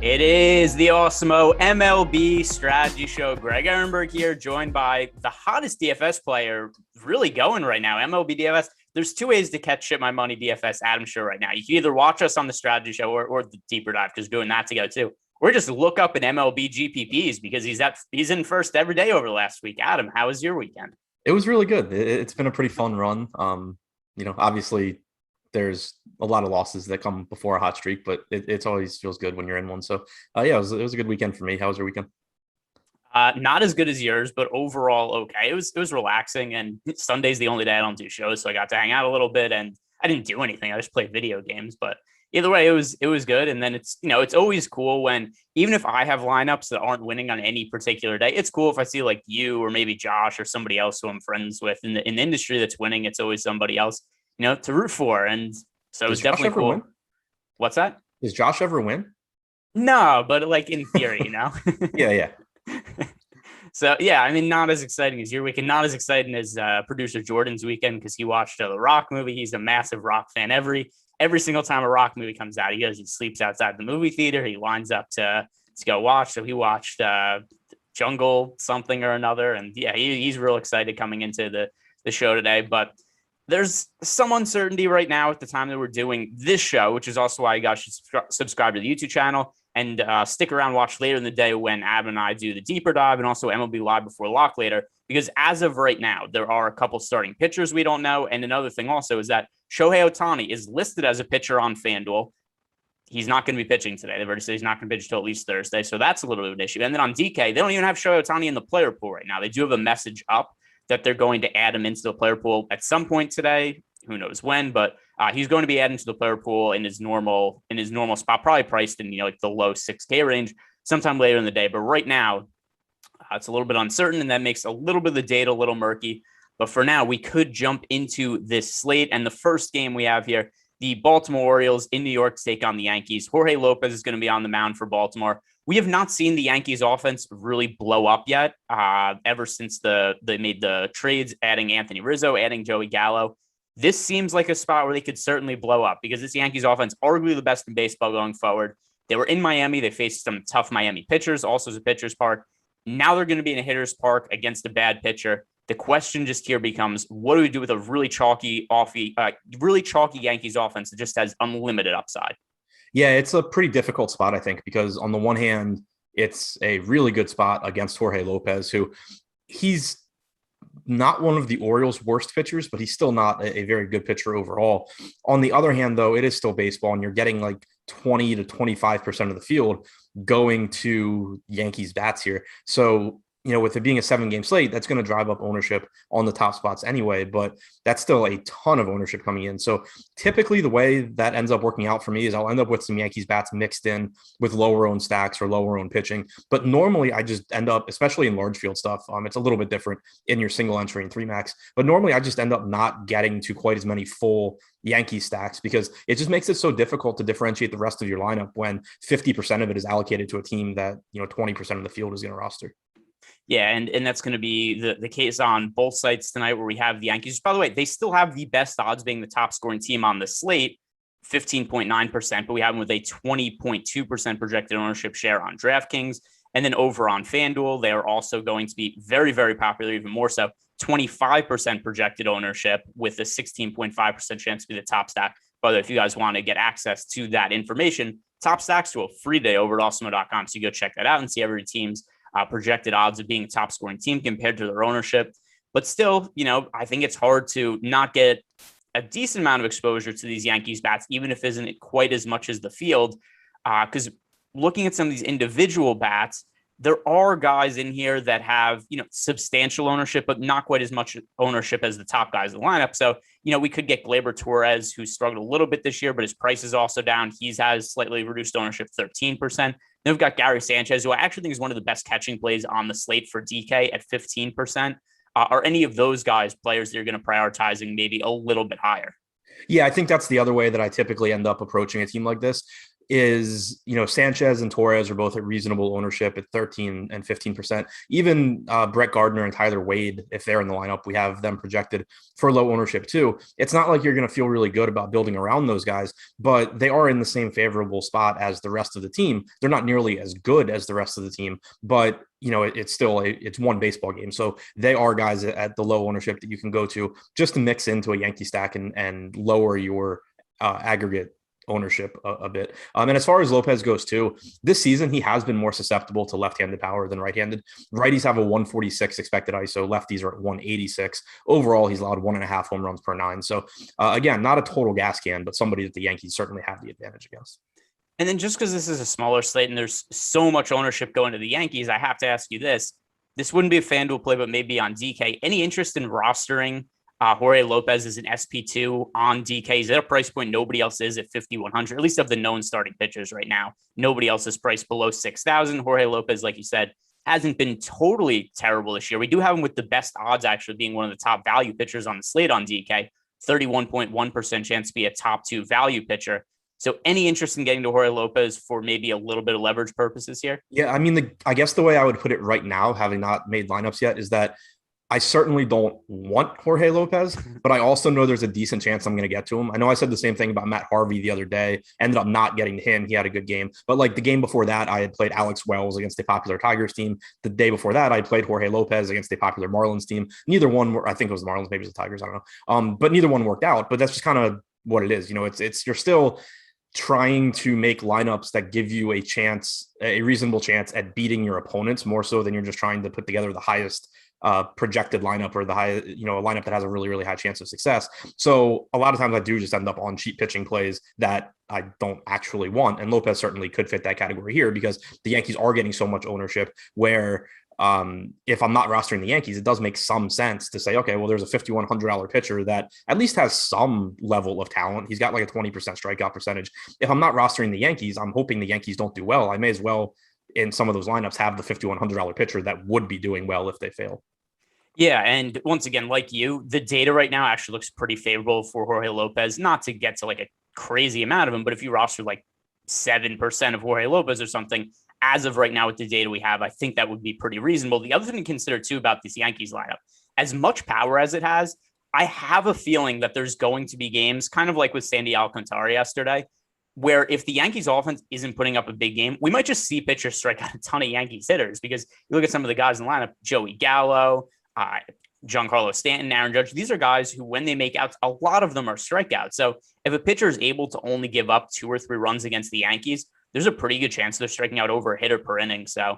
It is the Awesemo MLB Strategy Show. Greg Ehrenberg here, joined by the hottest DFS player really going right now, MLB DFS. There's two ways to catch Shit My Money DFS Adam Show right now. You can either watch us on the Strategy Show or the Deeper Dive, because doing that together too. Or just look up an MLB GPPs because he's in first every day over the last week. Adam, how was your weekend? It was really good. It's been a pretty fun run. Obviously there's a lot of losses that come before a hot streak, but it's always feels good when you're in one. So it was a good weekend for me. How was your weekend? Not as good as yours, but overall okay. It was relaxing, and Sunday's the only day I don't do shows, so I got to hang out a little bit, and I didn't do anything. I just played video games, but either way, it was good. And then it's always cool when, even if I have lineups that aren't winning on any particular day, it's cool if I see like you or maybe Josh or somebody else who I'm friends with in the industry that's winning. It's always somebody else, to root for. And so it's definitely cool. Win? What's that? Does Josh ever win? No, but like in theory, Yeah. So, yeah, I mean, not as exciting as your weekend, not as exciting as producer Jordan's weekend, because he watched the Rock movie. He's a massive Rock fan. Every single time a Rock movie comes out, he sleeps outside the movie theater. He lines up to go watch. So he watched Jungle something or another. And yeah, he's real excited coming into the show today. But there's some uncertainty right now at the time that we're doing this show, which is also why you guys should subscribe to the YouTube channel and stick around, watch later in the day when Adam and I do the deeper dive, and also MLB Live before lock later, because as of right now, there are a couple starting pitchers we don't know. And another thing also is that Shohei Ohtani is listed as a pitcher on FanDuel. He's not going to be pitching today. They've already said he's not going to pitch until at least Thursday. So that's a little bit of an issue. And then on DK, they don't even have Shohei Ohtani in the player pool right now. They do have a message up that they're going to add him into the player pool at some point today. Who knows when, but he's going to be added to the player pool in his normal spot, probably priced in like the low 6K range sometime later in the day. But right now, it's a little bit uncertain, and that makes a little bit of the data a little murky. But for now, we could jump into this slate. And the first game we have here, the Baltimore Orioles in New York take on the Yankees. Jorge Lopez is going to be on the mound for Baltimore. We have not seen the Yankees offense really blow up yet ever since they made the trades, adding Anthony Rizzo, adding Joey Gallo. This seems like a spot where they could certainly blow up, because this Yankees offense, arguably the best in baseball going forward. They were in Miami. They faced some tough Miami pitchers, also as a pitcher's park. Now they're going to be in a hitter's park against a bad pitcher. The question just here becomes, what do we do with a really chalky Yankees offense that just has unlimited upside? Yeah, it's a pretty difficult spot, I think, because on the one hand, it's a really good spot against Jorge Lopez, who he's not one of the Orioles' worst pitchers, but he's still not a very good pitcher overall. On the other hand, though, it is still baseball, and you're getting like 20 to 25% of the field going to Yankees bats here. So, with it being a 7-game slate, that's going to drive up ownership on the top spots anyway, but that's still a ton of ownership coming in. So typically the way that ends up working out for me is I'll end up with some Yankees bats mixed in with lower owned stacks or lower owned pitching. But normally I just end up, especially in large field stuff, it's a little bit different in your single entry and 3-max, but normally I just end up not getting to quite as many full Yankee stacks, because it just makes it so difficult to differentiate the rest of your lineup when 50% of it is allocated to a team that, 20% of the field is going to roster. Yeah, and that's going to be the case on both sites tonight, where we have the Yankees. By the way, they still have the best odds being the top scoring team on the slate, 15.9%, but we have them with a 20.2% projected ownership share on DraftKings. And then over on FanDuel, they are also going to be very, very popular, even more so, 25% projected ownership with a 16.5% chance to be the top stack. By the way, if you guys want to get access to that information, top stacks to a free day over at Awesemo.com. So you go check that out and see every team's projected odds of being a top scoring team compared to their ownership. But still, I think it's hard to not get a decent amount of exposure to these Yankees bats, even if it isn't quite as much as the field. Because looking at some of these individual bats, there are guys in here that have, substantial ownership, but not quite as much ownership as the top guys in the lineup. So, we could get Gleyber Torres, who struggled a little bit this year, but his price is also down. He has slightly reduced ownership, 13%. Then we've got Gary Sanchez, who I actually think is one of the best catching plays on the slate for DK at 15%. Are any of those guys players that you're going to prioritizing maybe a little bit higher? Yeah, I think that's the other way that I typically end up approaching a team like this. is, Sanchez and Torres are both at reasonable ownership at 13 and 15%. Even Brett Gardner and Tyler Wade, if they're in the lineup, we have them projected for low ownership too. It's not like you're going to feel really good about building around those guys, but they are in the same favorable spot as the rest of the team. They're not nearly as good as the rest of the team, but it's still it's one baseball game. So they are guys at the low ownership that you can go to just to mix into a Yankee stack and lower your aggregate ownership a bit. And as far as Lopez goes too, this season, he has been more susceptible to left-handed power than right-handed. Righties have a 146 expected ISO. Lefties are at 186. Overall, he's allowed 1.5 home runs per 9. So again, not a total gas can, but somebody that the Yankees certainly have the advantage against. And then just because this is a smaller slate and there's so much ownership going to the Yankees, I have to ask you this. This wouldn't be a FanDuel play, but maybe on DK. Any interest in rostering Jorge Lopez is an SP2 on DK? He's at a price point nobody else is at 5,100, at least of the known starting pitchers right now. Nobody else is priced below 6,000. Jorge Lopez, like you said, hasn't been totally terrible this year. We do have him with the best odds actually being one of the top value pitchers on the slate on DK, 31.1% chance to be a top 2 value pitcher. So any interest in getting to Jorge Lopez for maybe a little bit of leverage purposes here? Yeah, I mean, I guess the way I would put it right now, having not made lineups yet, is that I certainly don't want Jorge Lopez, but I also know there's a decent chance I'm going to get to him. I know I said the same thing about Matt Harvey the other day, ended up not getting to him. He had a good game, but like the game before that, I had played Alex Wells against a popular Tigers team. The day before that, I played Jorge Lopez against a popular Marlins team. Neither one were, I think it was the Marlins, maybe it was the Tigers, I don't know. But neither one worked out, but that's just kind of what it is. It's you're still trying to make lineups that give you a reasonable chance at beating your opponents more so than you're just trying to put together the highest projected lineup or the high, a lineup that has a really, really high chance of success. So a lot of times I do just end up on cheap pitching plays that I don't actually want. And Lopez certainly could fit that category here because the Yankees are getting so much ownership where if I'm not rostering the Yankees, it does make some sense to say, okay, well, there's a $5,100 pitcher that at least has some level of talent. He's got like a 20% strikeout percentage. If I'm not rostering the Yankees, I'm hoping the Yankees don't do well. I may as well, in some of those lineups, have the $5,100 pitcher that would be doing well if they fail. Yeah, and once again, like you, the data right now actually looks pretty favorable for Jorge Lopez, not to get to like a crazy amount of him, but if you roster like 7% of Jorge Lopez or something, as of right now with the data we have, I think that would be pretty reasonable. The other thing to consider too about this Yankees lineup, as much power as it has, I have a feeling that there's going to be games, kind of like with Sandy Alcantara yesterday, where if the Yankees offense isn't putting up a big game, we might just see pitchers strike out a ton of Yankees hitters because you look at some of the guys in the lineup, Joey Gallo, Giancarlo Stanton, Aaron Judge, these are guys who, when they make outs, a lot of them are strikeouts. So if a pitcher is able to only give up 2 or 3 runs against the Yankees, there's a pretty good chance they're striking out over a hitter per inning. So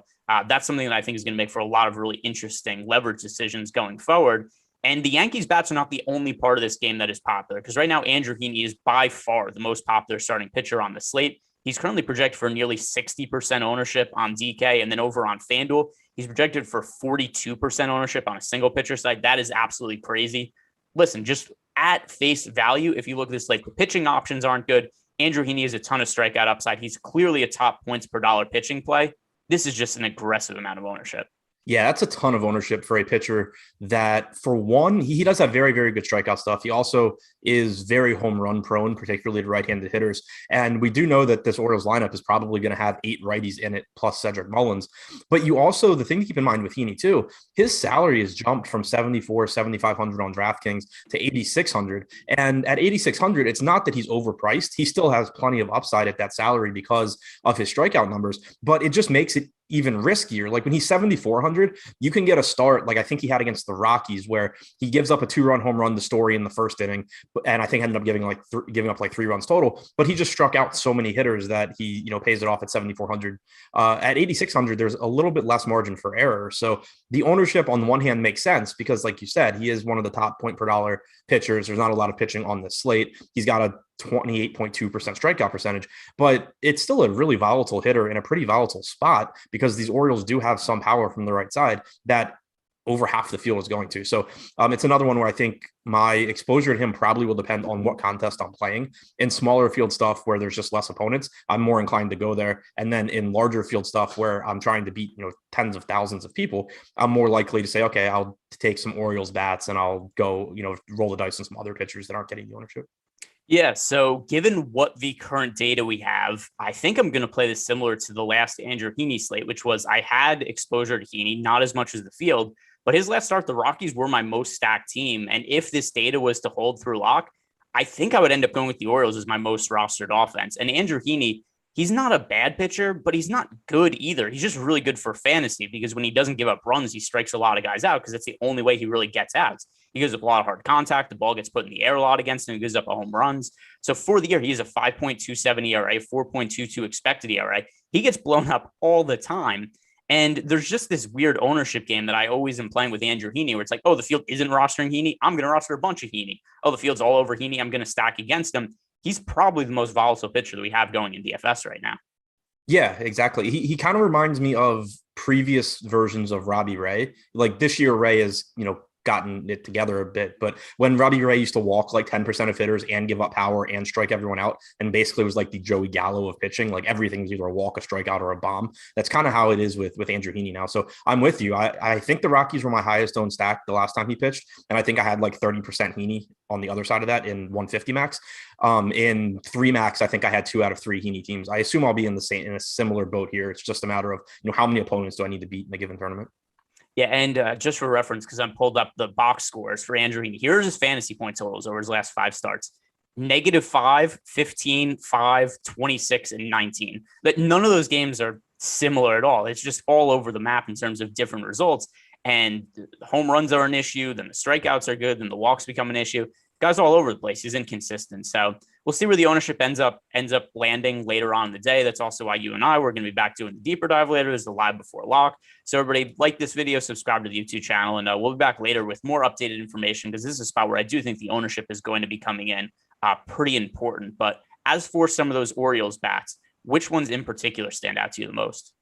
that's something that I think is going to make for a lot of really interesting leverage decisions going forward. And the Yankees bats are not the only part of this game that is popular because right now Andrew Heaney is by far the most popular starting pitcher on the slate. He's currently projected for nearly 60% ownership on DK, and then over on FanDuel, he's projected for 42% ownership on a single pitcher side. That is absolutely crazy. Listen, just at face value, if you look at this, like the pitching options aren't good. Andrew Heaney has a ton of strikeout upside. He's clearly a top points per dollar pitching play. This is just an aggressive amount of ownership. Yeah, that's a ton of ownership for a pitcher that, for one, he does have very, very good strikeout stuff. He also is very home run prone, particularly to right-handed hitters. And we do know that this Orioles lineup is probably going to have 8 righties in it, plus Cedric Mullins. But you also, the thing to keep in mind with Heaney too, his salary has jumped from $7,500 on DraftKings to $8,600. And at $8,600, it's not that he's overpriced. He still has plenty of upside at that salary because of his strikeout numbers, but it just makes it even riskier. Like when he's 7,400, you can get a start. Like I think he had against the Rockies where he gives up a 2-run home run to Story in the first inning. And I think ended up giving up like 3 runs total, but he just struck out so many hitters that he, pays it off at 7,400. At 8,600, there's a little bit less margin for error. So the ownership on the one hand makes sense because like you said, he is one of the top point per dollar pitchers. There's not a lot of pitching on this slate. He's got a 28.2% strikeout percentage, but it's still a really volatile hitter in a pretty volatile spot because these Orioles do have some power from the right side that over half the field is going to. So it's another one where I think my exposure to him probably will depend on what contest I'm playing. In smaller field stuff where there's just less opponents, I'm more inclined to go there. And then in larger field stuff where I'm trying to beat, tens of thousands of people, I'm more likely to say, okay, I'll take some Orioles bats and I'll go, roll the dice on some other pitchers that aren't getting the ownership. Yeah, so given what the current data we have, I think I'm going to play this similar to the last Andrew Heaney slate, which was I had exposure to Heaney, not as much as the field, but his last start, the Rockies were my most stacked team. And if this data was to hold through lock, I think I would end up going with the Orioles as my most rostered offense. And Andrew Heaney, he's not a bad pitcher, but he's not good either. He's just really good for fantasy because when he doesn't give up runs, he strikes a lot of guys out because that's the only way he really gets outs. He gives up a lot of hard contact. The ball gets put in the air a lot against him. He gives up a home runs. So for the year, he has a 5.27 ERA, 4.22 expected ERA. He gets blown up all the time. And there's just this weird ownership game that I always am playing with Andrew Heaney, where it's like, oh, the field isn't rostering Heaney. I'm going to roster a bunch of Heaney. Oh, the field's all over Heaney. I'm going to stack against him. He's probably the most volatile pitcher that we have going in DFS right now. Yeah, exactly. He kind of reminds me of previous versions of Robbie Ray. Like this year, Ray has, gotten it together a bit. But when Robbie Ray used to walk like 10% of hitters and give up power and strike everyone out, and basically was like the Joey Gallo of pitching, like everything's either a walk, a strikeout, or a bomb. That's kind of how it is with Andrew Heaney now. So I'm with you. I think the Rockies were my highest owned stack the last time he pitched. And I think I had like 30% Heaney on the other side of that in 150 max. In 3 max, I think I had 2 out of 3 Heaney teams. I assume I'll be in a similar boat here. It's just a matter of, how many opponents do I need to beat in a given tournament? Yeah, and just for reference, because I'm pulled up the box scores for Andrew Heaney. Here's his fantasy point totals over his last 5 starts. -5, 15, 5, 26, and 19. But none of those games are similar at all. It's just all over the map in terms of different results. And home runs are an issue. Then the strikeouts are good. Then the walks become an issue. Guy's all over the place. He's inconsistent. So we'll see where the ownership ends up landing later on in the day. That's also why you and I, we're going to be back doing the deeper dive later. There's the live before lock. So everybody like this video, subscribe to the YouTube channel, and we'll be back later with more updated information because this is a spot where I do think the ownership is going to be coming in pretty important. But as for some of those Orioles bats, which ones in particular stand out to you the most?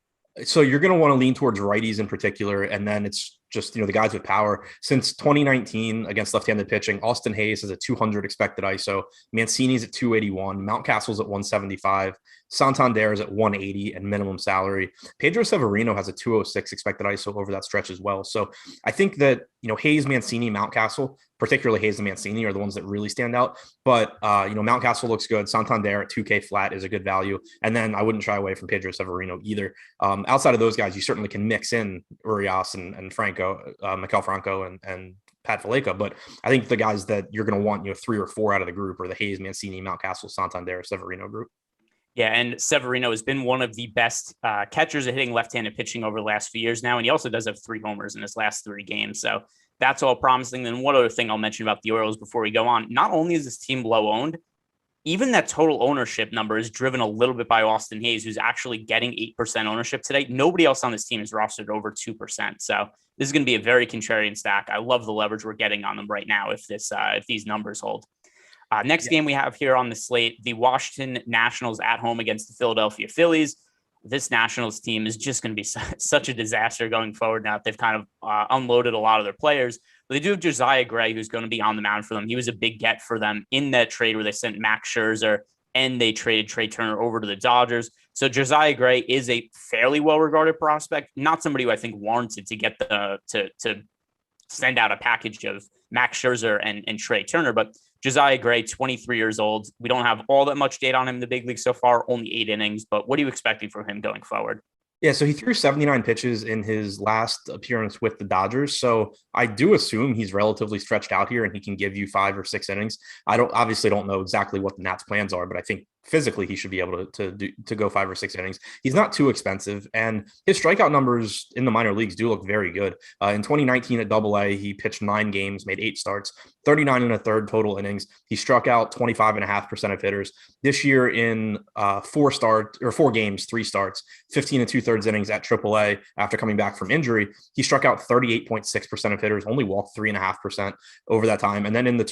So you're going to want to lean towards righties in particular, and then it's just, the guys with power. Since 2019 against left-handed pitching, Austin Hayes has a 200 expected ISO, Mancini's at 281, Mountcastle's at 175, Santander is at 180 and minimum salary. Pedro Severino has a 206 expected ISO over that stretch as well. So I think that, Hayes, Mancini, Mountcastle, particularly Hayes and Mancini, are the ones that really stand out. But, Mountcastle looks good. Santander at 2K flat is a good value. And then I wouldn't shy away from Pedro Severino either. Outside of those guys, you certainly can mix in Urias and Franco, Maikel Franco and Pat Valleca. But I think the guys that you're going to want, 3 or 4 out of the group are the Hayes, Mancini, Mountcastle, Santander, Severino group. Yeah, and Severino has been one of the best catchers at hitting left-handed pitching over the last few years now, and he also does have 3 homers in his last 3 games. So that's all promising. Then one other thing I'll mention about the Orioles before we go on, not only is this team low-owned, even that total ownership number is driven a little bit by Austin Hayes, who's actually getting 8% ownership today. Nobody else on this team is rostered over 2%. So this is going to be a very contrarian stack. I love the leverage we're getting on them right now if these numbers hold. Next game we have here on the slate, the Washington Nationals at home against the Philadelphia Phillies. This Nationals team is just going to be such a disaster going forward now that they've kind of unloaded a lot of their players. But they do have Josiah Gray, who's going to be on the mound for them. He was a big get for them in that trade where they sent Max Scherzer and they traded Trey Turner over to the Dodgers. So Josiah Gray is a fairly well-regarded prospect, not somebody who I think warranted to get to send out a package of Max Scherzer and Trey Turner, but Josiah Gray, 23 years old. We don't have all that much data on him in the big league so far, only 8 innings, but what are you expecting from him going forward? Yeah, so he threw 79 pitches in his last appearance with the Dodgers. So I do assume he's relatively stretched out here and he can give you 5 or 6 innings. I obviously don't know exactly what the Nats plans are, but I think physically he should be able to go 5 or 6 innings. He's not too expensive, and his strikeout numbers in the minor leagues do look very good. In 2019 at AA, he pitched 9 games, made 8 starts, 39 and a third total innings. He struck out 25.5% of hitters. This year in 4 games, 3 starts, 15 and 2/3 innings at AAA after coming back from injury, he struck out 38.6% of hitters, only walked 3.5% over that time. And then in the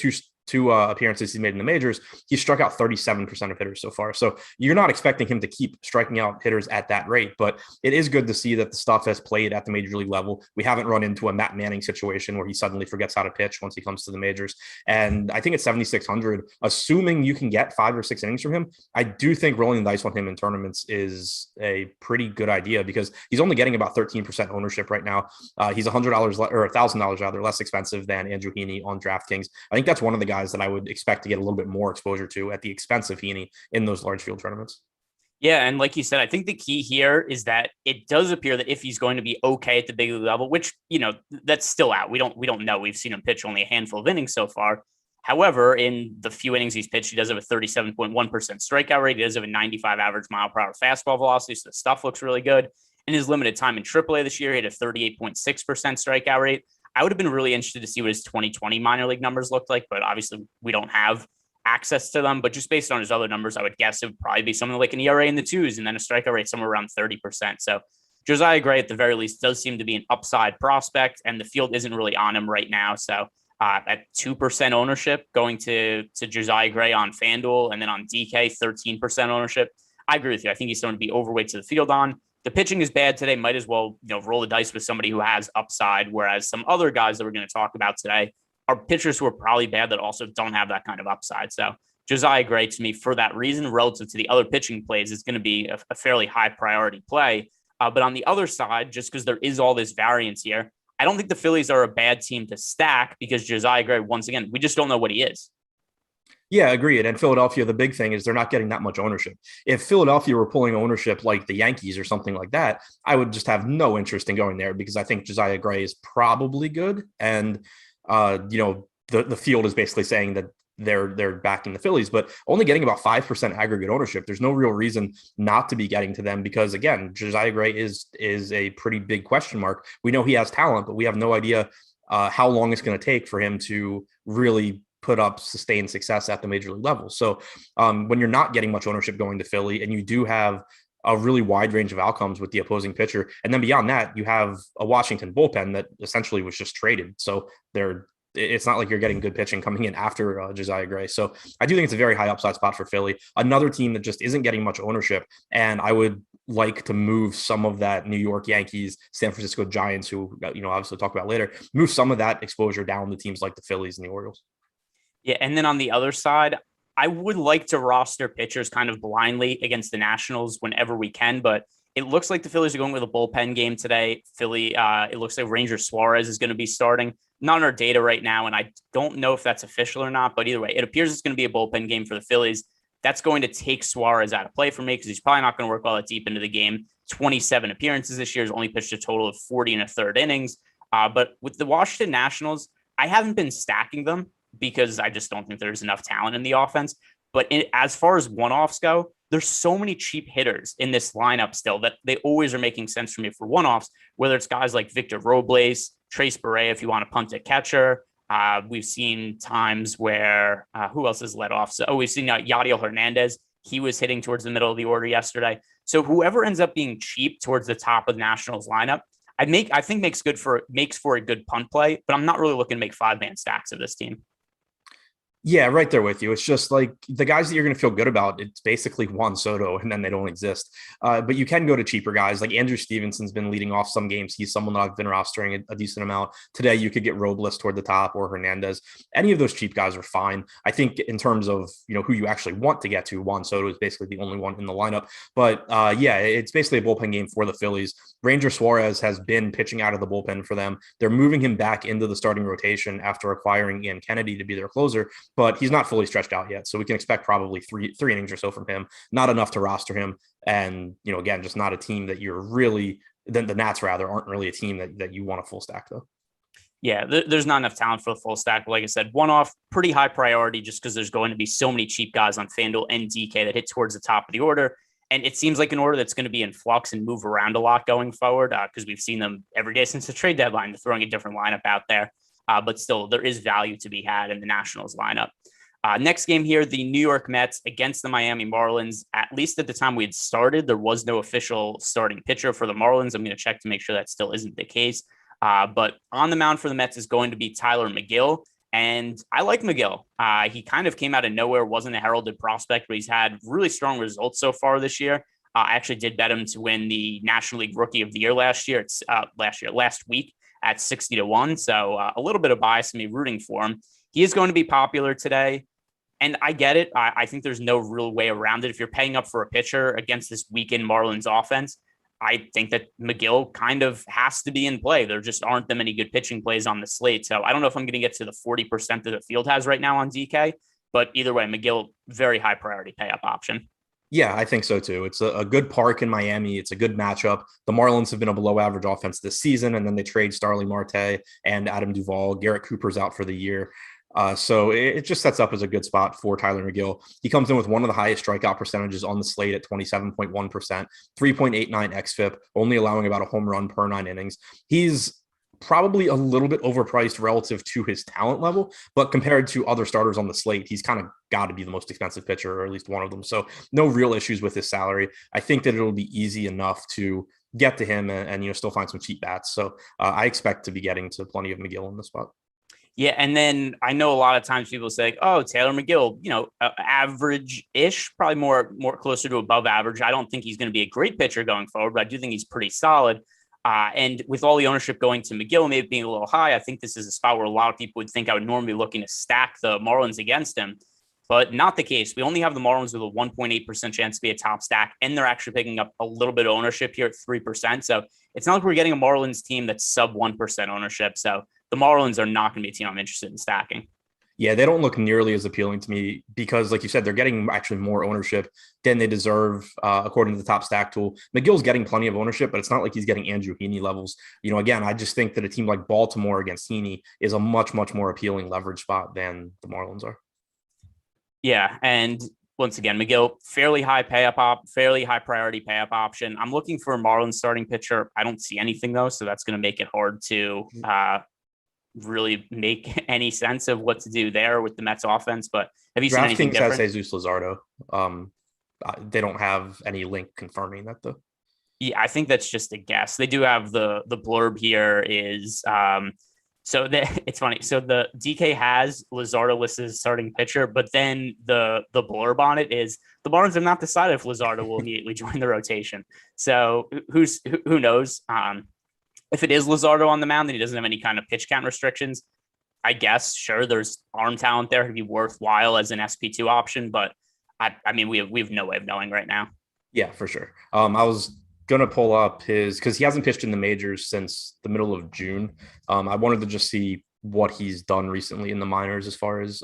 two appearances he made in the majors, he struck out 37% of hitters so far. So you're not expecting him to keep striking out hitters at that rate, but it is good to see that the stuff has played at the major league level. We haven't run into a Matt Manning situation where he suddenly forgets how to pitch once he comes to the majors. And I think at 7,600, assuming you can get 5 or 6 innings from him, I do think rolling the dice on him in tournaments is a pretty good idea because he's only getting about 13% ownership right now. He's $100 or $1,000 rather less expensive than Andrew Heaney on DraftKings. I think that's one of the guys that I would expect to get a little bit more exposure to at the expense of Heaney in those large field tournaments. Yeah, and like you said, I think the key here is that it does appear that if he's going to be okay at the big league level, which, that's still out. We don't know. We've seen him pitch only a handful of innings so far. However, in the few innings he's pitched, he does have a 37.1% strikeout rate. He does have a 95 average mile per hour fastball velocity, so the stuff looks really good. In his limited time in AAA this year, he had a 38.6% strikeout rate. I would have been really interested to see what his 2020 minor league numbers looked like, but obviously we don't have access to them. But just based on his other numbers, I would guess it would probably be something like an ERA in the twos and then a strikeout rate somewhere around 30%. So Josiah Gray, at the very least, does seem to be an upside prospect, and the field isn't really on him right now. So at 2% ownership, going to Josiah Gray on FanDuel, and then on DK, 13% ownership. I agree with you. I think he's going to be overweight to the field on. The pitching is bad today. Might as well, roll the dice with somebody who has upside, whereas some other guys that we're going to talk about today are pitchers who are probably bad that also don't have that kind of upside. So Josiah Gray, to me, for that reason, relative to the other pitching plays, is going to be a fairly high priority play. But on the other side, just because there is all this variance here, I don't think the Phillies are a bad team to stack because Josiah Gray, once again, we just don't know what he is. Yeah, agreed. And Philadelphia, the big thing is they're not getting that much ownership. If Philadelphia were pulling ownership like the Yankees or something like that, I would just have no interest in going there because I think Josiah Gray is probably good. And, the field is basically saying that they're backing the Phillies, but only getting about 5% aggregate ownership. There's no real reason not to be getting to them because, again, Josiah Gray is a pretty big question mark. We know he has talent, but we have no idea how long it's going to take for him to really put up sustained success at the major league level. So when you're not getting much ownership going to Philly and you do have a really wide range of outcomes with the opposing pitcher, and then beyond that, you have a Washington bullpen that essentially was just traded. So it's not like you're getting good pitching coming in after Josiah Gray. So I do think it's a very high upside spot for Philly. Another team that just isn't getting much ownership. And I would like to move some of that New York Yankees, San Francisco Giants, who, obviously talk about later, move some of that exposure down to teams like the Phillies and the Orioles. Yeah. And then on the other side, I would like to roster pitchers kind of blindly against the Nationals whenever we can, but it looks like the Phillies are going with a bullpen game today. It looks like Ranger Suarez is going to be starting. Not in our data right now, and I don't know if that's official or not, but either way, it appears it's going to be a bullpen game for the Phillies. That's going to take Suarez out of play for me because he's probably not going to work all that deep into the game. 27 appearances this year. Has only pitched a total of 40 and a third innings. But with the Washington Nationals, I haven't been stacking them because I just don't think there's enough talent in the offense. But as far as one-offs go, there's so many cheap hitters in this lineup still that they always are making sense for me for one-offs, whether it's guys like Victor Robles, Trace Barea, if you want to punt a catcher. We've seen times where who else has led off? So we've seen Yadiel Hernandez. He was hitting towards the middle of the order yesterday. So whoever ends up being cheap towards the top of the Nationals lineup, I think makes for a good punt play, but I'm not really looking to make 5-man stacks of this team. Yeah, right there with you. It's just like the guys that you're going to feel good about, it's basically Juan Soto, and then they don't exist. But you can go to cheaper guys. Like Andrew Stevenson's been leading off some games. He's someone that I've been rostering a decent amount. Today, you could get Robles toward the top or Hernandez. Any of those cheap guys are fine. I think in terms of, who you actually want to get to, Juan Soto is basically the only one in the lineup. But it's basically a bullpen game for the Phillies. Ranger Suarez has been pitching out of the bullpen for them. They're moving him back into the starting rotation after acquiring Ian Kennedy to be their closer, but he's not fully stretched out yet. So we can expect probably three innings or so from him, not enough to roster him. And, again, just not a team that you're really, the Nats rather, aren't really a team that you want a full stack though. Yeah, there's not enough talent for the full stack. But like I said, one-off, pretty high priority just because there's going to be so many cheap guys on FanDuel and DK that hit towards the top of the order. And it seems like an order that's going to be in flux and move around a lot going forward because we've seen them every day since the trade deadline. They're throwing a different lineup out there. But still, there is value to be had in the Nationals lineup. Next game here, the New York Mets against the Miami Marlins. At least at the time we had started, there was no official starting pitcher for the Marlins. I'm going to check to make sure that still isn't the case. But on the mound for the Mets is going to be Tyler McGill. And I like McGill. He kind of came out of nowhere, wasn't a heralded prospect, but he's had really strong results so far this year. I actually did bet him to win the National League Rookie of the Year last week at 60-1. So a little bit of bias in me rooting for him. He is going to be popular today. And I get it. I think there's no real way around it. If you're paying up for a pitcher against this weakened Marlins offense, I think that McGill kind of has to be in play. There just aren't that many good pitching plays on the slate. So I don't know if I'm going to get to the 40% that the field has right now on DK, but either way, McGill, very high priority pay up option. Yeah, I think so too. It's a good park in Miami. It's a good matchup. The Marlins have been a below average offense this season, and then they trade Starling Marte and Adam Duvall. Garrett Cooper's out for the year. So it just sets up as a good spot for Tyler McGill. He comes in with one of the highest strikeout percentages on the slate at 27.1%, 3.89 xFIP, only allowing about a home run per 9 innings. He's probably a little bit overpriced relative to his talent level, but compared to other starters on the slate, he's kind of got to be the most expensive pitcher, or at least one of them. So no real issues with his salary. I think that it'll be easy enough to get to him and still find some cheap bats. So I expect to be getting to plenty of McGill in the spot. Yeah, and then I know a lot of times people say, "Oh, Taylor McGill, average-ish, probably more closer to above average." I don't think he's going to be a great pitcher going forward, but I do think he's pretty solid. And with all the ownership going to McGill, maybe being a little high, I think this is a spot where a lot of people would think I would normally be looking to stack the Marlins against him, but not the case. We only have the Marlins with a 1.8% chance to be a top stack, and they're actually picking up a little bit of ownership here at 3%. So it's not like we're getting a Marlins team that's sub 1% ownership. So the Marlins are not going to be a team I'm interested in stacking. Yeah, they don't look nearly as appealing to me because, like you said, they're getting actually more ownership than they deserve, according to the top stack tool. McGill's getting plenty of ownership, but it's not like he's getting Andrew Heaney levels. Again, I just think that a team like Baltimore against Heaney is a much, much more appealing leverage spot than the Marlins are. Yeah, and once again, McGill, fairly high priority pay up option. I'm looking for a Marlins starting pitcher. I don't see anything though, so that's going to make it hard to really make any sense of what to do there with the Mets offense. But have you seen anything different? DraftKings has Jesus Luzardo. They don't have any link confirming that though. Yeah, I think that's just a guess. They do have the blurb here is it's funny. So the DK has Luzardo listed as starting pitcher, but then the blurb on it is the Marlins have not decided if Luzardo will immediately join the rotation. So who knows? If it is Luzardo on the mound and he doesn't have any kind of pitch count restrictions, I guess, sure, there's arm talent there to be worthwhile as an SP2 option, but I mean, we have no way of knowing right now. Yeah, for sure. I was going to pull up because he hasn't pitched in the majors since the middle of June. I wanted to just see what he's done recently in the minors as far as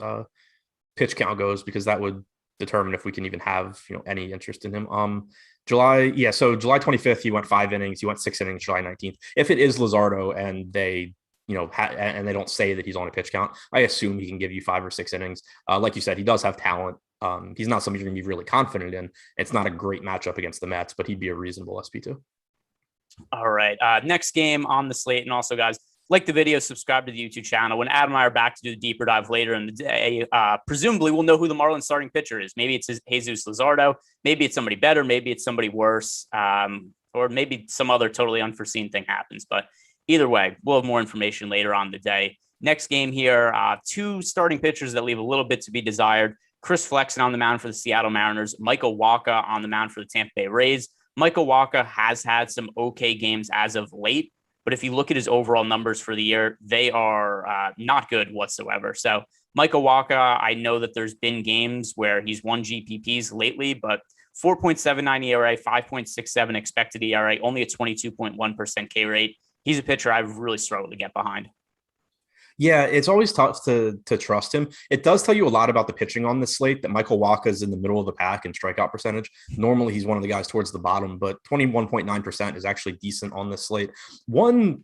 pitch count goes, because that would determine if we can even have any interest in him. July 25th, he went 5 innings. He went 6 innings July 19th. If it is Luzardo and they, and they don't say that he's on a pitch count, I assume he can give you 5 or 6 innings. Like you said, he does have talent. He's not somebody you're going to be really confident in. It's not a great matchup against the Mets, but he'd be a reasonable SP2. All right. Next game on the slate. And also, guys, like the video, subscribe to the YouTube channel. When Adam and I are back to do the deeper dive later in the day, presumably we'll know who the Marlins starting pitcher is. Maybe it's Jesus Luzardo. Maybe it's somebody better. Maybe it's somebody worse. Or maybe some other totally unforeseen thing happens. But either way, we'll have more information later on the day. Next game here, 2 starting pitchers that leave a little bit to be desired. Chris Flexen on the mound for the Seattle Mariners. Michael Wacha on the mound for the Tampa Bay Rays. Michael Wacha has had some okay games as of late, but if you look at his overall numbers for the year, they are not good whatsoever. So Michael Wacha, I know that there's been games where he's won GPPs lately, but 4.79 ERA, 5.67 expected ERA, only a 22.1% K rate. He's a pitcher I've really struggled to get behind. Yeah, it's always tough to trust him. It does tell you a lot about the pitching on this slate that Michael Wacha is in the middle of the pack in strikeout percentage. Normally, he's one of the guys towards the bottom, but 21.9% is actually decent on this slate. One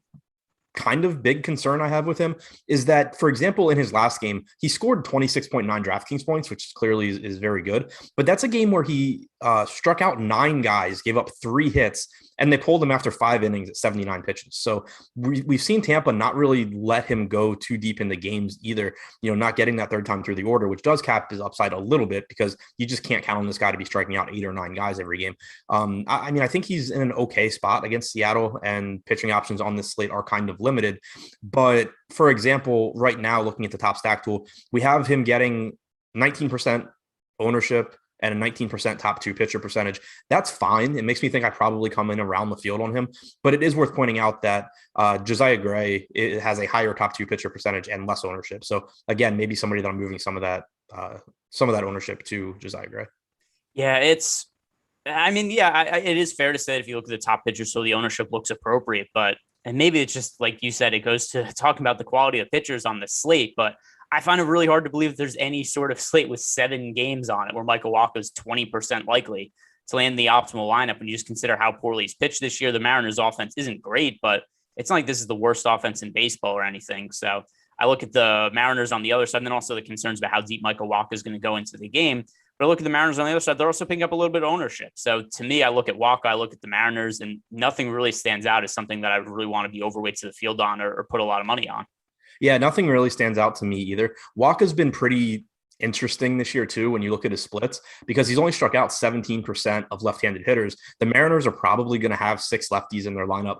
kind of big concern I have with him is that, for example, in his last game, he scored 26.9 DraftKings points, which clearly is very good. But that's a game where he struck out 9 guys, gave up 3 hits, and they pulled him after 5 innings at 79 pitches. So we've seen Tampa not really let him go too deep in the games either, not getting that third time through the order, which does cap his upside a little bit because you just can't count on this guy to be striking out 8 or 9 guys every game. I think he's in an okay spot against Seattle, and pitching options on this slate are kind of limited. But for example, right now, looking at the top stack tool, we have him getting 19% ownership and a 19% top 2 pitcher percentage. That's fine. It makes me think I probably come in around the field on him, but it is worth pointing out that Josiah Gray has a higher top 2 pitcher percentage and less ownership. So again, maybe somebody that I'm moving some of that ownership to Josiah Gray. Yeah, it's I mean, yeah, it is fair to say that if you look at the top pitchers, so the ownership looks appropriate, but and maybe it's just like you said, it goes to talking about the quality of pitchers on the slate. But I find it really hard to believe that there's any sort of slate with 7 games on it where Michael Wacha is 20% likely to land the optimal lineup. When you just consider how poorly he's pitched this year, the Mariners' offense isn't great, but it's not like this is the worst offense in baseball or anything. So I look at the Mariners on the other side, and then also the concerns about how deep Michael Wacha is going to go into the game. But I look at the Mariners on the other side, they're also picking up a little bit of ownership. So to me, I look at Wacha, I look at the Mariners, and nothing really stands out as something that I would really want to be overweight to the field on or put a lot of money on. Yeah, nothing really stands out to me either. Walker's been pretty interesting this year too when you look at his splits, because he's only struck out 17% of left-handed hitters. The Mariners are probably going to have 6 lefties in their lineup.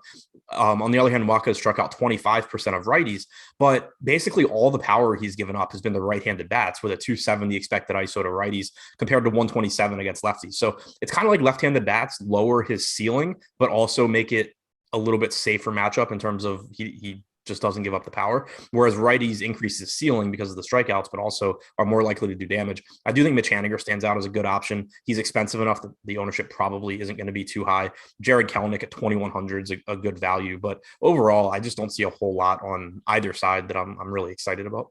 On the other hand, Wacha has struck out 25% of righties, but basically all the power he's given up has been the right-handed bats, with a 270 expected ISO to righties compared to 127 against lefties. So it's kind of like left-handed bats lower his ceiling, but also make it a little bit safer matchup in terms of he just doesn't give up the power, whereas righties increase his ceiling because of the strikeouts, but also are more likely to do damage. I do think Mitch Haniger stands out as a good option. He's expensive enough that the ownership probably isn't going to be too high. Jared Kelenic at 2,100 is a good value, but overall, I just don't see a whole lot on either side that I'm really excited about.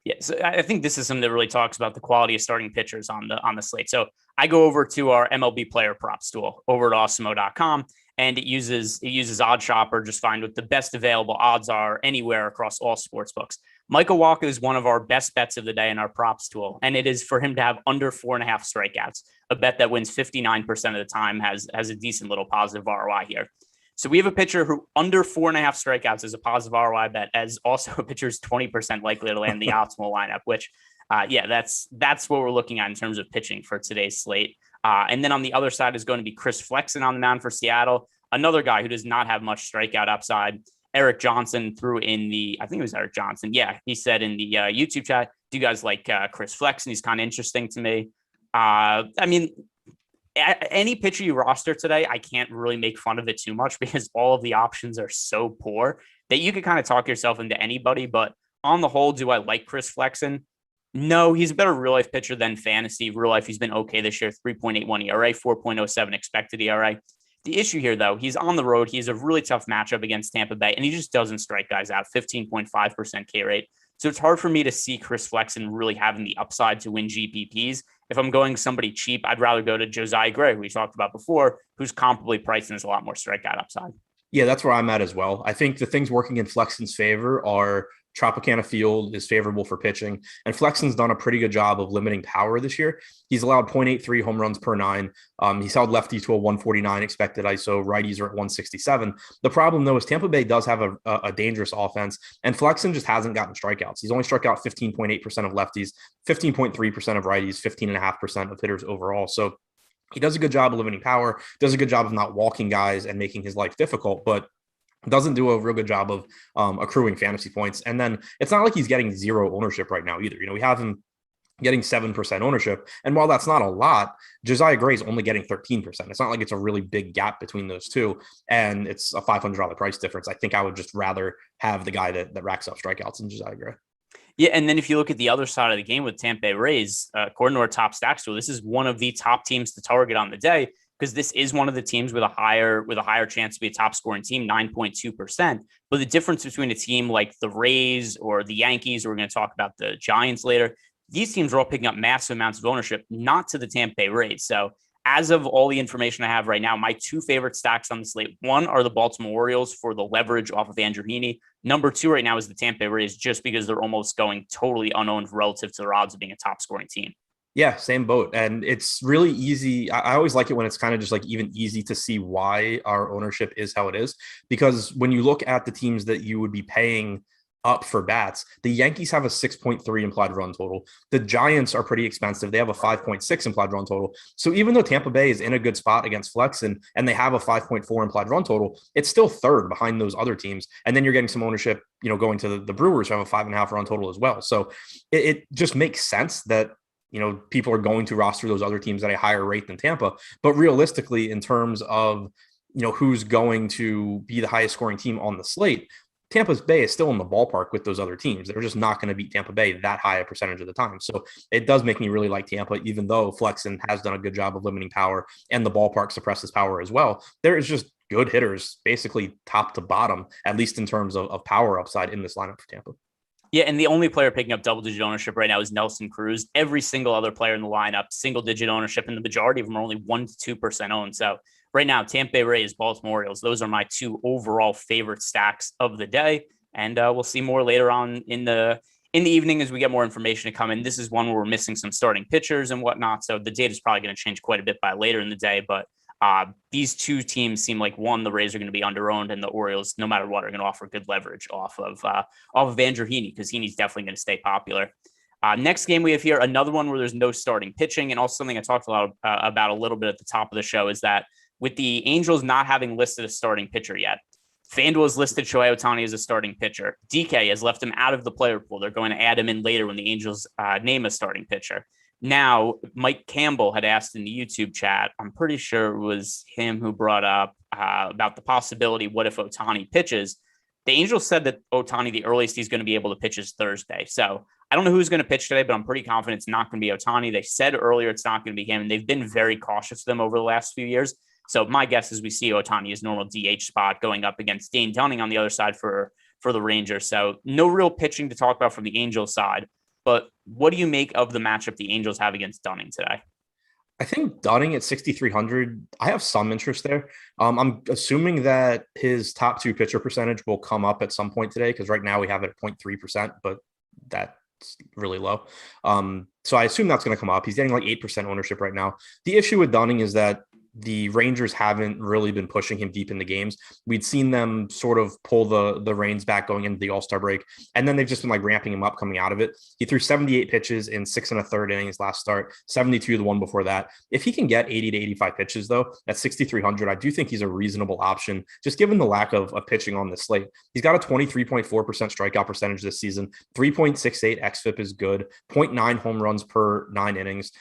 Yeah, so I think this is something that really talks about the quality of starting pitchers on the slate. So I go over to our MLB player props tool over at Awesemo.com, and it uses Odd Shopper, just find what the best available odds are anywhere across all sports books. Michael Wacha is one of our best bets of the day in our props tool, and it is for him to have under 4.5 strikeouts, a bet that wins 59% of the time, has a decent little positive ROI here. So we have a pitcher who under 4.5 strikeouts is a positive ROI bet, as also a pitcher is 20% likely to land the optimal lineup, which, that's what we're looking at in terms of pitching for today's slate. And then on the other side is going to be Chris Flexen on the mound for Seattle, another guy who does not have much strikeout upside. Eric Johnson threw in I think it was Eric Johnson. Yeah, he said in the YouTube chat, do you guys like Chris Flexen? He's kind of interesting to me. I mean, any pitcher you roster today, I can't really make fun of it too much because all of the options are so poor that you could kind of talk yourself into anybody. But on the whole, do I like Chris Flexen? No, he's a better real life pitcher than fantasy. Real life, he's been okay this year. 3.81 ERA, 4.07 expected ERA. The issue here, though, he's on the road. He's a really tough matchup against Tampa Bay, and he just doesn't strike guys out. 15.5% K rate. So it's hard for me to see Chris Flexen really having the upside to win GPPs. If I'm going somebody cheap, I'd rather go to Josiah Gray, who we talked about before, who's comparably priced and has a lot more strikeout upside. Yeah, that's where I'm at as well. I think the things working in Flexen's favor are Tropicana Field is favorable for pitching, and Flexen's done a pretty good job of limiting power this year. He's allowed 0.83 home runs per 9. He's held lefties to a 149 expected ISO. Righties are at 167. The problem, though, is Tampa Bay does have a dangerous offense, and Flexen just hasn't gotten strikeouts. He's only struck out 15.8% of lefties, 15.3% of righties, 15.5% of hitters overall. So he does a good job of limiting power, does a good job of not walking guys and making his life difficult, but doesn't do a real good job of accruing fantasy points. And then it's not like he's getting zero ownership right now either. You know, we have him getting 7% ownership. And while that's not a lot, Josiah Gray is only getting 13%. It's not like it's a really big gap between those two. And it's a $500 price difference. I think I would just rather have the guy that racks up strikeouts than Josiah Gray. Yeah, and then if you look at the other side of the game with Tampa Bay Rays, according to our top stacks tool, this is one of the top teams to target on the day, because this is one of the teams with a higher chance to be a top scoring team, 9.2%. But the difference between a team like the Rays or the Yankees, or we're going to talk about the Giants later, these teams are all picking up massive amounts of ownership, not to the Tampa Bay Rays. So as of all the information I have right now, my 2 favorite stacks on the slate, one are the Baltimore Orioles for the leverage off of Andrew Heaney. Number 2 right now is the Tampa Bay Rays, just because they're almost going totally unowned relative to their odds of being a top scoring team. Yeah, same boat. And it's really easy. I always like it when it's kind of just like even easy to see why our ownership is how it is. Because when you look at the teams that you would be paying up for bats, the Yankees have a 6.3 implied run total. The Giants are pretty expensive. They have a 5.6 implied run total. So even though Tampa Bay is in a good spot against Flexen and they have a 5.4 implied run total, it's still third behind those other teams. And then you're getting some ownership, you know, going to the Brewers, who have a 5.5 run total as well. So it just makes sense that, you know, people are going to roster those other teams at a higher rate than Tampa. But realistically, in terms of, you know, who's going to be the highest scoring team on the slate, Tampa Bay is still in the ballpark with those other teams. They're just not going to beat Tampa Bay that high a percentage of the time. So it does make me really like Tampa, even though Flexen has done a good job of limiting power and the ballpark suppresses power as well. There is just good hitters, basically top to bottom, at least in terms of power upside in this lineup for Tampa. Yeah, and the only player picking up double-digit ownership right now is Nelson Cruz. Every single other player in the lineup, single-digit ownership, and the majority of them are only 1 to 2% owned. So right now, Tampa Bay Rays, Baltimore Orioles, those are my two overall favorite stacks of the day. And we'll see more later on in the evening as we get more information to come in. This is one where we're missing some starting pitchers and whatnot. So the data is probably going to change quite a bit by later in the day. But these two teams seem like, one, the Rays are going to be under-owned, and the Orioles, no matter what, are going to offer good leverage off of Andrew Heaney, because Heaney's definitely going to stay popular. Next game we have here, another one where there's no starting pitching, and also something I talked about a little bit at the top of the show is that with the Angels not having listed a starting pitcher yet, FanDuel has listed Shohei Ohtani as a starting pitcher. DK has left him out of the player pool. They're going to add him in later when the Angels name a starting pitcher. Now, Mike Campbell had asked in the YouTube chat, I'm pretty sure it was him who brought up about the possibility, what if Ohtani pitches? The Angels said that Ohtani, the earliest he's going to be able to pitch is Thursday. So I don't know who's going to pitch today, but I'm pretty confident it's not going to be Ohtani. They said earlier it's not going to be him, and they've been very cautious of them over the last few years. So my guess is we see Ohtani's normal DH spot going up against Dane Dunning on the other side for the Rangers. So no real pitching to talk about from the Angels side. But what do you make of the matchup the Angels have against Dunning today? I think Dunning at 6,300, I have some interest there. I'm assuming that his top two pitcher percentage will come up at some point today, because right now we have it at 0.3%, but that's really low. So I assume that's going to come up. He's getting like 8% ownership right now. The issue with Dunning is that the Rangers haven't really been pushing him deep into games. We'd seen them sort of pull the reins back going into the All-Star break, and then they've just been like ramping him up coming out of it. He threw 78 pitches in 6 1/3 innings last start, 72 the one before that. If he can get 80 to 85 pitches, though, at 6,300, I do think he's a reasonable option, just given the lack of pitching on the slate. He's got a 23.4% strikeout percentage this season, 3.68 xFIP is good, 0.9 home runs per 9 innings.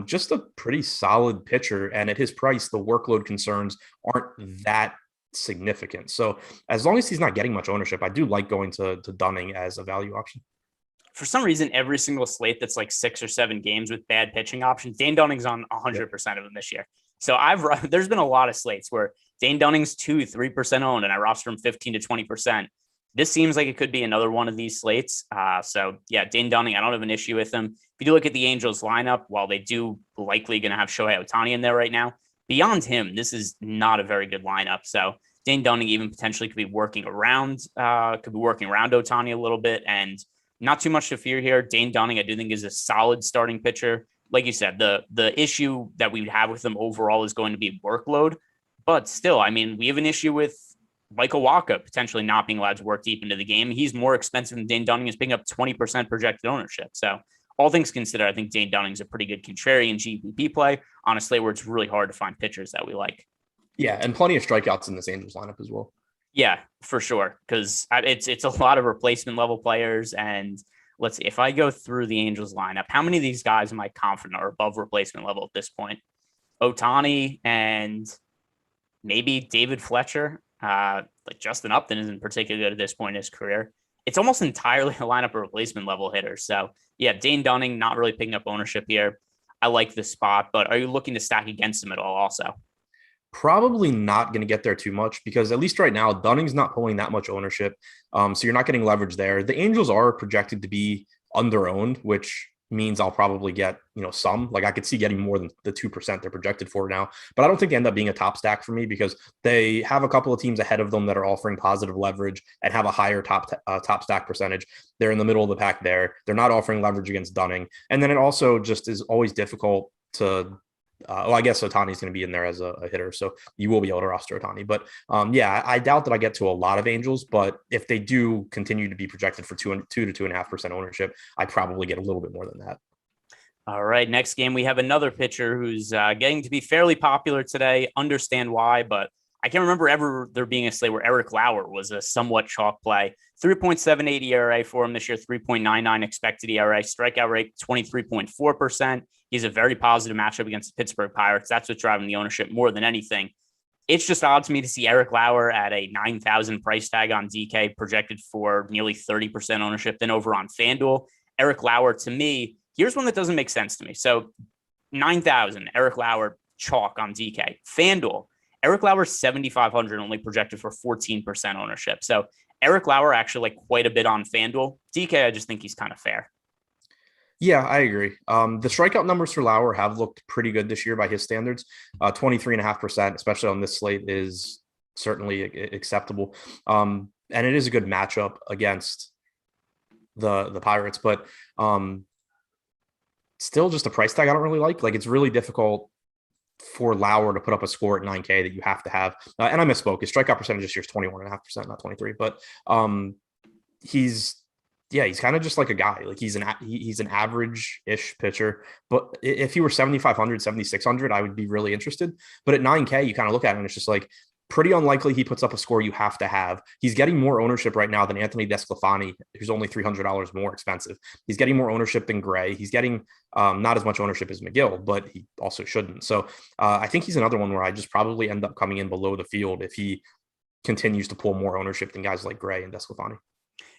Just a pretty solid pitcher. And at his price, the workload concerns aren't that significant. So as long as he's not getting much ownership, I do like going to Dunning as a value option. For some reason, every single slate that's like 6 or 7 games with bad pitching options, Dane Dunning's on 100% of them this year. So there's been a lot of slates where Dane Dunning's 2-3% owned, and I roster him 15 to 20%. This seems like it could be another one of these slates. So yeah, Dane Dunning, I don't have an issue with him. If you do look at the Angels lineup, while they do likely going to have Shohei Ohtani in there right now, beyond him, this is not a very good lineup. So Dane Dunning even potentially could be working around Ohtani a little bit, and not too much to fear here. Dane Dunning, I do think, is a solid starting pitcher. Like you said, the issue that we have with him overall is going to be workload. But still, I mean, we have an issue with Michael Wacha potentially not being allowed to work deep into the game. He's more expensive than Dane Dunning, is picking up 20% projected ownership. So all things considered, I think Dane Dunning's a pretty good contrarian GPP play, honestly, where it's really hard to find pitchers that we like. Yeah, and plenty of strikeouts in this Angels lineup as well. Yeah, for sure, because it's a lot of replacement level players. And let's see, if I go through the Angels lineup, how many of these guys am I confident are above replacement level at this point? Ohtani and maybe David Fletcher. Like Justin Upton isn't particularly good at this point in his career. It's almost entirely a lineup of replacement level hitters. So yeah, Dane Dunning not really picking up ownership here. I like this spot, but are you looking to stack against him at all also? Probably not going to get there too much, because at least right now, Dunning's not pulling that much ownership. So you're not getting leverage there. The Angels are projected to be under-owned, which means I'll probably get, some. Like I could see getting more than the 2% they're projected for now. But I don't think they end up being a top stack for me, because they have a couple of teams ahead of them that are offering positive leverage and have a higher top stack percentage. They're in the middle of the pack there. They're not offering leverage against Dunning. And then it also just is always difficult to I guess Ohtani's going to be in there as a hitter, so you will be able to roster Ohtani. But yeah, I doubt that I get to a lot of Angels, but if they do continue to be projected for 2 to 2.5% ownership, I probably get a little bit more than that. All right, next game, we have another pitcher who's getting to be fairly popular today. Understand why, but I can't remember ever there being a slate where Eric Lauer was a somewhat chalk play. 3.78 ERA for him this year, 3.99 expected ERA, strikeout rate 23.4%. He's a very positive matchup against the Pittsburgh Pirates. That's what's driving the ownership more than anything. It's just odd to me to see Eric Lauer at a 9,000 price tag on DK, projected for nearly 30% ownership. Then over on FanDuel, Eric Lauer, to me, here's one that doesn't make sense to me. So 9,000, Eric Lauer, chalk on DK. FanDuel, Eric Lauer 7,500, only projected for 14% ownership. So Eric Lauer actually like quite a bit on FanDuel. DK, I just think he's kind of fair. Yeah, I agree. The strikeout numbers for Lauer have looked pretty good this year by his standards. 23.5%, especially on this slate, is certainly acceptable. And it is a good matchup against the Pirates, but still just a price tag I don't really like. Like, it's really difficult for Lauer to put up a score at 9K that you have to have. And I misspoke. His strikeout percentage this year is 21.5%, not 23. But he's kind of just like a guy. Like, he's an average-ish pitcher. But if he were 7,500, 7,600, I would be really interested. But at 9K, you kind of look at it and it's just like pretty unlikely he puts up a score you have to have. He's getting more ownership right now than Anthony DeSclafani, who's only $300 more expensive. He's getting more ownership than Gray. He's getting not as much ownership as McGill, but he also shouldn't. So I think he's another one where I just probably end up coming in below the field if he continues to pull more ownership than guys like Gray and DeSclafani.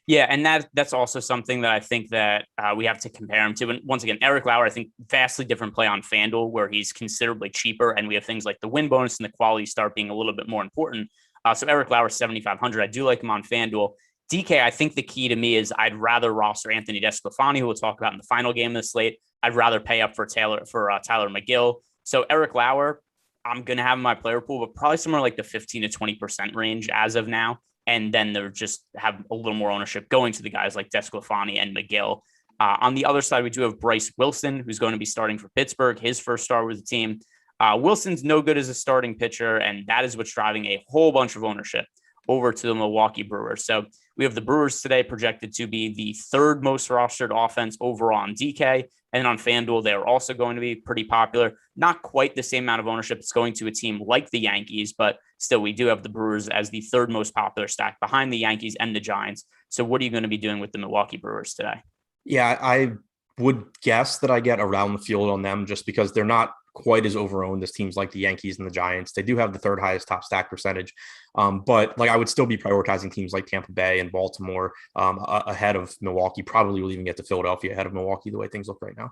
Yeah, and that's also something that I think that we have to compare him to. And once again, Eric Lauer, I think vastly different play on FanDuel, where he's considerably cheaper, and we have things like the win bonus and the quality start being a little bit more important. So Eric Lauer, 7,500. I do like him on FanDuel. DK, I think the key to me is I'd rather roster Anthony DeSclafani, who we'll talk about in the final game of the slate. I'd rather pay up for Tyler McGill. So Eric Lauer, I'm going to have in my player pool, but probably somewhere like the 15 to 20% range as of now. And then they're just have a little more ownership going to the guys like DeSclafani and McGill. On the other side, we do have Bryce Wilson, who's going to be starting for Pittsburgh, his first start with the team. Wilson's no good as a starting pitcher, and that is what's driving a whole bunch of ownership over to the Milwaukee Brewers. So we have the Brewers today projected to be the third most rostered offense overall on DK. And on FanDuel, they're also going to be pretty popular. Not quite the same amount of ownership it's going to a team like the Yankees, but still, we do have the Brewers as the third most popular stack behind the Yankees and the Giants. So what are you going to be doing with the Milwaukee Brewers today? Yeah, I would guess that I get around the field on them just because they're not quite as overowned as teams like the Yankees and the Giants. They do have the third highest top stack percentage. But like, I would still be prioritizing teams like Tampa Bay and Baltimore ahead of Milwaukee. Probably will even get to Philadelphia ahead of Milwaukee the way things look right now.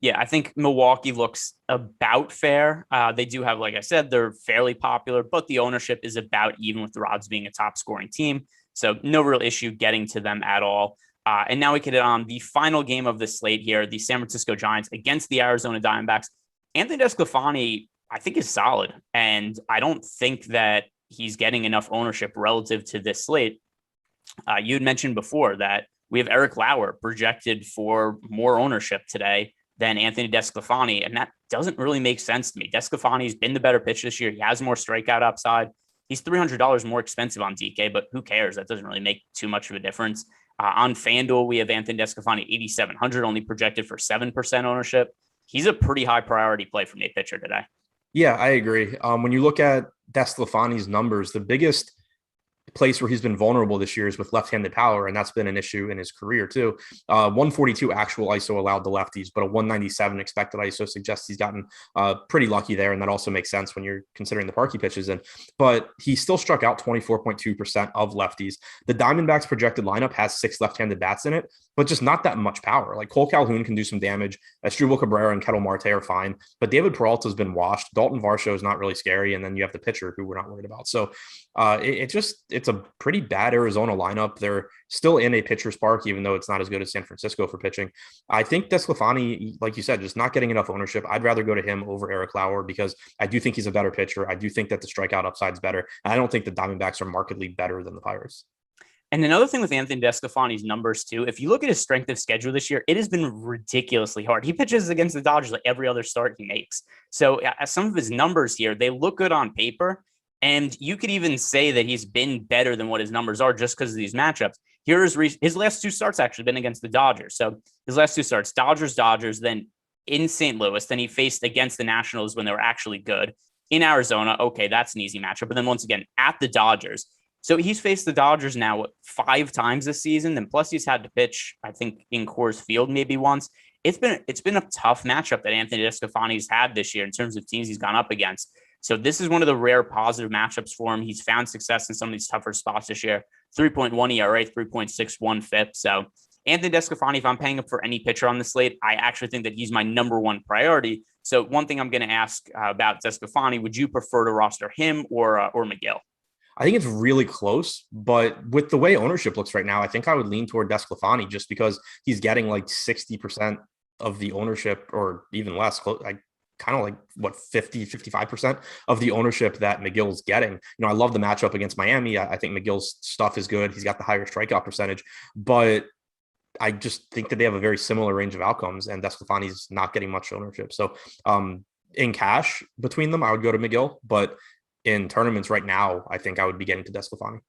Yeah, I think Milwaukee looks about fair. They do have, like I said, they're fairly popular, but the ownership is about even with the Rods being a top scoring team. So no real issue getting to them at all. And now we can hit on the final game of the slate here, the San Francisco Giants against the Arizona Diamondbacks. Anthony DeSclafani, I think, is solid. And I don't think that he's getting enough ownership relative to this slate. You had mentioned before that we have Eric Lauer projected for more ownership today than Anthony DeSclafani, and that doesn't really make sense to me. DeSclafani's been the better pitcher this year. He has more strikeout upside. He's $300 more expensive on DK, but who cares? That doesn't really make too much of a difference. On FanDuel, we have Anthony DeSclafani 8,700, only projected for 7% ownership. He's a pretty high priority play from a pitcher today. Yeah, I agree. When you look at DeSclafani's numbers, the biggest place where he's been vulnerable this year is with left-handed power, and that's been an issue in his career too. 142 actual ISO allowed to lefties, but a 197 expected ISO suggests he's gotten pretty lucky there, and that also makes sense when you're considering the park he pitches in. But he still struck out 24.2% of lefties. The Diamondbacks projected lineup has 6 left-handed bats in it, but just not that much power. Like, Cole Calhoun can do some damage. Asdrubal Cabrera and Ketel Marte are fine, but David Peralta has been washed. Dalton Varsho is not really scary, and then you have the pitcher who we're not worried about. So it's a pretty bad Arizona lineup. They're still in a pitcher's park, even though it's not as good as San Francisco for pitching. I think DeSclafani, like you said, just not getting enough ownership. I'd rather go to him over Eric Lauer because I do think he's a better pitcher. I do think that the strikeout upside's better. And I don't think the Diamondbacks are markedly better than the Pirates. And another thing with Anthony DeSclafani's numbers too, if you look at his strength of schedule this year, it has been ridiculously hard. He pitches against the Dodgers like every other start he makes. So some of his numbers here, they look good on paper. And you could even say that he's been better than what his numbers are just because of these matchups. Here's his last 2 starts actually been against the Dodgers. So his last 2 starts, Dodgers, then in St. Louis. Then he faced against the Nationals when they were actually good. In Arizona, okay, that's an easy matchup. But then once again, at the Dodgers. So he's faced the Dodgers now 5 times this season. And plus he's had to pitch, I think, in Coors Field maybe once. It's been a tough matchup that Anthony DeSclafani's had this year in terms of teams he's gone up against. So this is one of the rare positive matchups for him. He's found success in some of these tougher spots this year. 3.1 ERA, 3.61 FIP. So Anthony DeSclafani, if I'm paying up for any pitcher on the slate, I actually think that he's my number one priority. So one thing I'm going to ask about DeSclafani, would you prefer to roster him or McGill? I think it's really close, but with the way ownership looks right now, I think I would lean toward DeSclafani just because he's getting like 60% of the ownership, or even less. Like kind of like what 55% of the ownership that McGill's getting. You know, I love the matchup against Miami. I think McGill's stuff is good. He's got the higher strikeout percentage, but I just think that they have a very similar range of outcomes, and DeSclafani's not getting much ownership. So in cash between them, I would go to McGill, but in tournaments right now, I think I would be getting to DeSclafani.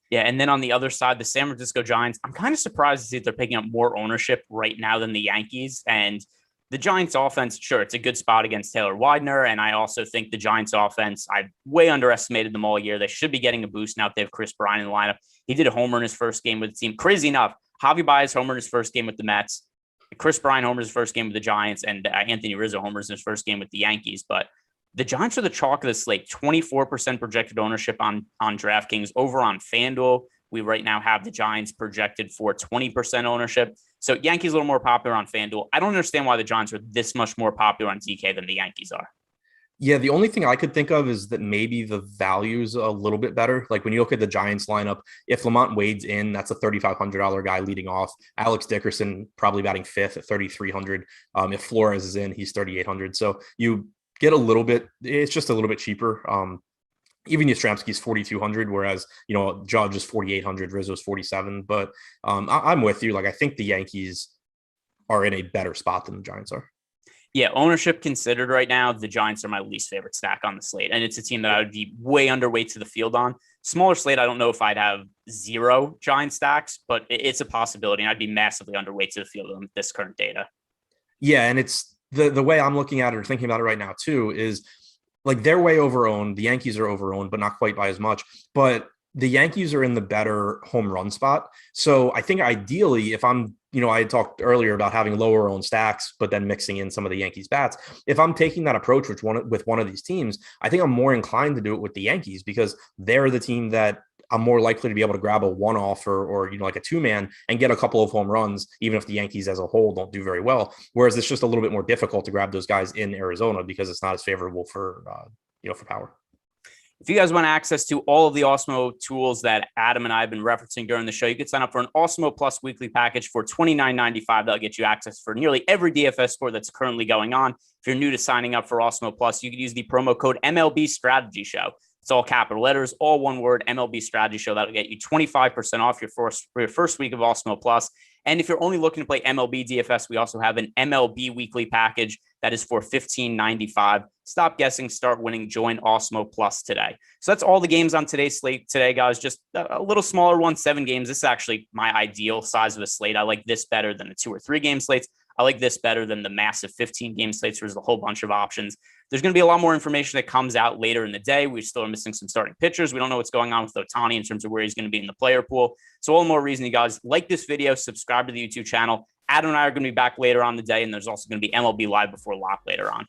Yeah, and then on the other side, the San Francisco Giants, I'm kind of surprised to see that they're picking up more ownership right now than the Yankees. And the Giants offense, sure, it's a good spot against Taylor Widener. And I also think the Giants offense, I've way underestimated them all year. They should be getting a boost now if they have Chris Bryant in the lineup. He did a homer in his first game with the team. Crazy enough, Javi Baez homered his first game with the Mets. Chris Bryant homered his first game with the Giants, and Anthony Rizzo homers in his first game with the Yankees. But the Giants are the chalk of the slate, 24% projected ownership on DraftKings. Over on FanDuel, we right now have the Giants projected for 20% ownership. So Yankees a little more popular on FanDuel. I don't understand why the Giants are this much more popular on DK than the Yankees are. Yeah, the only thing I could think of is that maybe the value's a little bit better. Like when you look at the Giants lineup, if Lamont Wade's in, that's a $3,500 guy leading off. Alex Dickerson probably batting fifth at $3,300. If Flores is in, he's $3,800. So you get a little bit, it's just a little bit cheaper. Even Yastrzemski's 4,200, whereas, you know, Judge is 4,800, Rizzo's 47. But I'm with you. Like, I think the Yankees are in a better spot than the Giants are. Yeah, ownership considered right now, the Giants are my least favorite stack on the slate. And it's a team that I would be way underweight to the field on. Smaller slate, I don't know if I'd have 0 Giant stacks, but it's a possibility. And I'd be massively underweight to the field on this current data. Yeah, and it's the way I'm looking at it or thinking about it right now, too, is like they're way overowned. The Yankees are overowned, but not quite by as much. But the Yankees are in the better home run spot. So I think ideally, if I'm, you know, I had talked earlier about having lower owned stacks, but then mixing in some of the Yankees bats. If I'm taking that approach with one of these teams, I think I'm more inclined to do it with the Yankees because they're the team that I'm more likely to be able to grab a one-off or you know, like a two-man and get a couple of home runs, even if the Yankees as a whole don't do very well. Whereas it's just a little bit more difficult to grab those guys in Arizona because it's not as favorable for, for power. If you guys want access to all of the Awesemo tools that Adam and I have been referencing during the show, you can sign up for an Awesemo Plus weekly package for $29.95. That'll get you access for nearly every DFS sport that's currently going on. If you're new to signing up for Awesemo Plus, you can use the promo code MLB Strategy Show. It's all capital letters, all one word, MLB Strategy Show. That'll get you 25% off your first week of Awesemo Plus. And if you're only looking to play MLB DFS, we also have an MLB weekly package that is for $15.95. Stop guessing, start winning, join Awesemo Plus today. So that's all the games on today's slate today, guys. Just a little smaller one, 7 games. This is actually my ideal size of a slate. I like this better than the 2 or 3 game slates. I like this better than the massive 15 game slates where there's a whole bunch of options. There's going to be a lot more information that comes out later in the day. We still are missing some starting pitchers. We don't know what's going on with Ohtani in terms of where he's going to be in the player pool. So all the more reason you guys like this video, subscribe to the YouTube channel. Adam and I are going to be back later on the day, and there's also going to be MLB Live before lock later on.